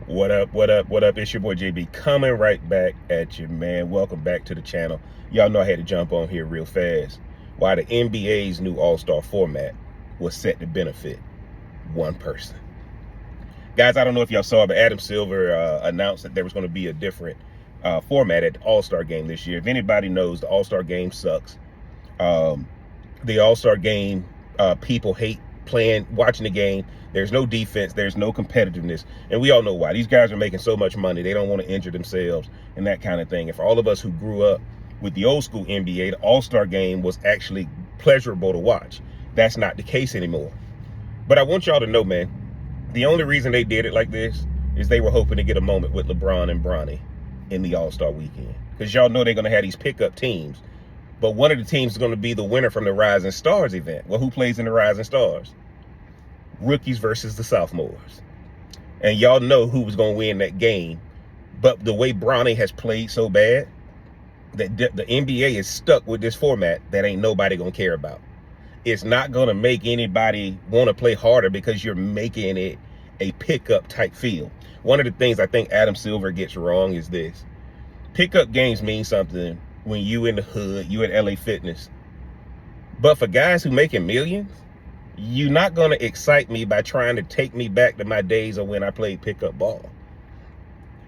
What up, what up, what up? It's your boy JB coming right back at you, man. Welcome back to the channel. Y'all know I had to jump on here real fast. Why the NBA's new All-Star format was set to benefit one person. Guys, I don't know if y'all saw, but Adam Silver announced that there was going to be a different format at the All-Star game this year. If anybody knows, the All-Star game sucks. The All-Star game, people hate watching the game. There's no defense, there's no competitiveness, and we all know why. These guys are making so much money, they don't want to injure themselves and that kind of thing. And for all of us who grew up with the old school NBA, the All-Star game was actually pleasurable to watch. That's not the case anymore. But I want y'all to know, man, the only reason they did it like this is they were hoping to get a moment with LeBron and Bronny in the All-Star weekend. Because y'all know they're going to have these pickup teams. But one of the teams is going to be the winner from the Rising Stars event. Well, who plays in the Rising Stars? Rookies versus the sophomores. And y'all know who was going to win that game. But the way Bronny has played so bad, that the NBA is stuck with this format that ain't nobody going to care about. It's not going to make anybody want to play harder because you're making it a pickup type feel. One of the things I think Adam Silver gets wrong is this. Pickup games mean something when you in the hood, you at LA Fitness. But for guys who making millions, you're not going to excite me by trying to take me back to my days of when I played pickup ball.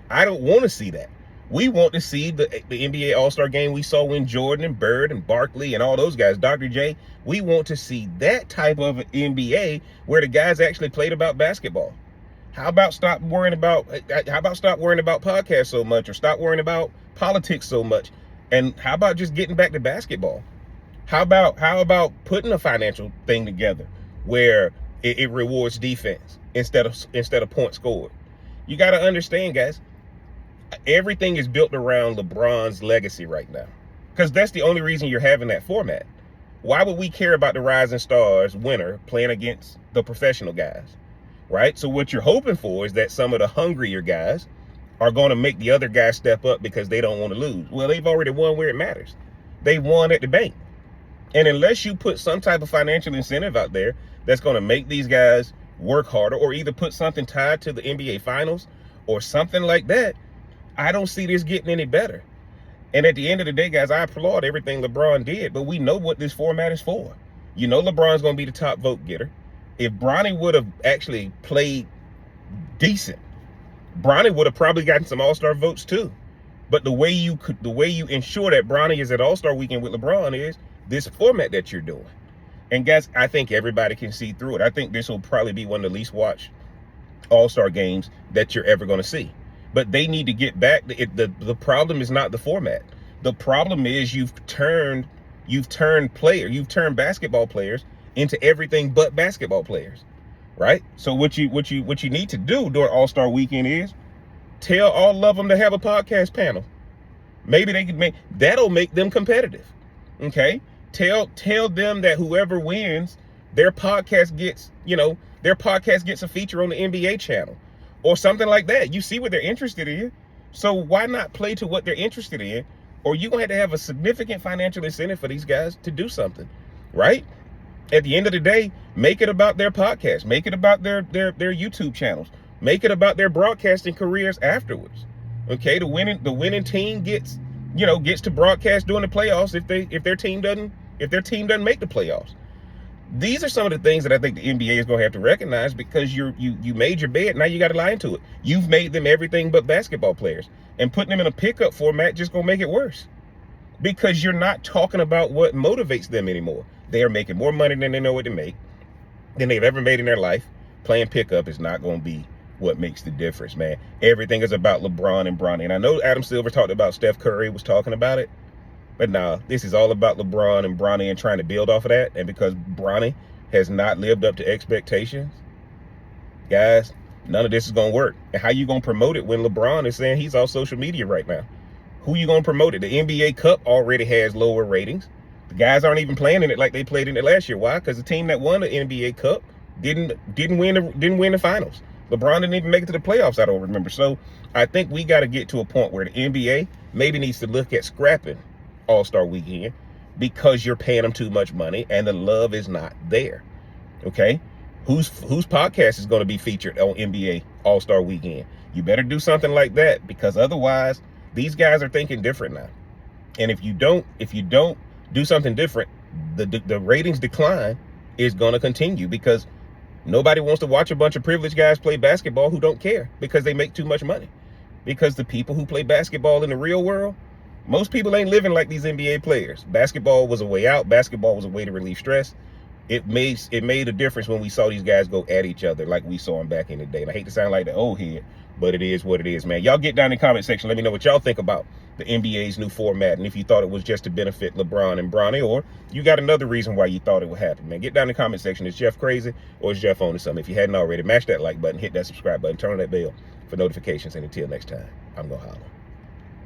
I don't want to see that. We want to see the NBA All-Star game we saw when Jordan and Bird and Barkley and all those guys, Dr. J. We want to see that type of NBA where the guys actually played about basketball. How about stop worrying about podcasts so much, or stop worrying about politics so much? And how about just getting back to basketball? How about putting a financial thing together where it rewards defense instead of points scored? You got to understand, guys, everything is built around LeBron's legacy right now, because that's the only reason you're having that format. Why would we care about the Rising Stars winner playing against the professional guys, right? So what you're hoping for is that some of the hungrier guys are going to make the other guys step up because they don't want to lose. Well, they've already won where it matters. They won at the bank. And unless you put some type of financial incentive out there that's going to make these guys work harder, or either put something tied to the NBA Finals or something like that, I don't see this getting any better. And at the end of the day, guys, I applaud everything LeBron did, but we know what this format is for. You know LeBron's going to be the top vote getter. If Bronny would have actually played decent, Bronny would have probably gotten some All-Star votes too. But the way you ensure that Bronny is at All-Star weekend with LeBron is this format that you're doing. And guys, I think everybody can see through it. I think this will probably be one of the least watched All-Star games that you're ever going to see. But they need to get back. The problem is not the format. The problem is you've turned basketball players into everything but basketball players, right? So what you need to do during All-Star weekend is tell all of them to have a podcast panel. Maybe they could that'll make them competitive. Okay? Tell them that whoever wins, their podcast gets a feature on the NBA channel or something like that. You see what they're interested in. So why not play to what they're interested in? Or you're going to have a significant financial incentive for these guys to do something, right? At the end of the day, make it about their podcast. Make it about their YouTube channels. Make it about their broadcasting careers afterwards. Okay, the winning team gets to broadcast during the playoffs if their team doesn't make the playoffs. These are some of the things that I think the NBA is going to have to recognize, because you made your bed, now you got to lie into it. You've made them everything but basketball players, and putting them in a pickup format just going to make it worse, because you're not talking about what motivates them anymore. They are making more money than they know what to make, than they've ever made in their life. Playing pickup is not going to be what makes the difference, man. Everything is about LeBron and Bronny. And I know Adam Silver talked about Steph Curry was talking about it, but nah, this is all about LeBron and Bronny and trying to build off of that. And because Bronny has not lived up to expectations, guys, none of this is going to work. And how you going to promote it when LeBron is saying he's on social media right now? Who you going to promote it? The NBA Cup already has lower ratings. The guys aren't even playing in it like they played in it last year. Why? Because the team that won the NBA Cup didn't win the finals. LeBron didn't even make it to the playoffs, I don't remember. So I think we got to get to a point where the NBA maybe needs to look at scrapping All-Star weekend, because you're paying them too much money and the love is not there. Okay? Whose podcast is going to be featured on NBA All-Star Weekend? You better do something like that, because otherwise these guys are thinking different now. And if you don't do something different, the ratings decline is going to continue, because nobody wants to watch a bunch of privileged guys play basketball who don't care because they make too much money. Because the people who play basketball in the real world, most people ain't living like these NBA players. Basketball was a way out. Basketball was a way to relieve stress. It made a difference when we saw these guys go at each other like we saw them back in the day. And I hate to sound like the old head, but it is what it is, man. Y'all get down in the comment section. Let me know what y'all think about the NBA's new format, and if you thought it was just to benefit LeBron and Bronny, or you got another reason why you thought it would happen, man. Get down in the comment section. Is Jeff crazy, or is Jeff on to something? If you hadn't already, mash that like button, hit that subscribe button, turn on that bell for notifications, and until next time, I'm gonna holler.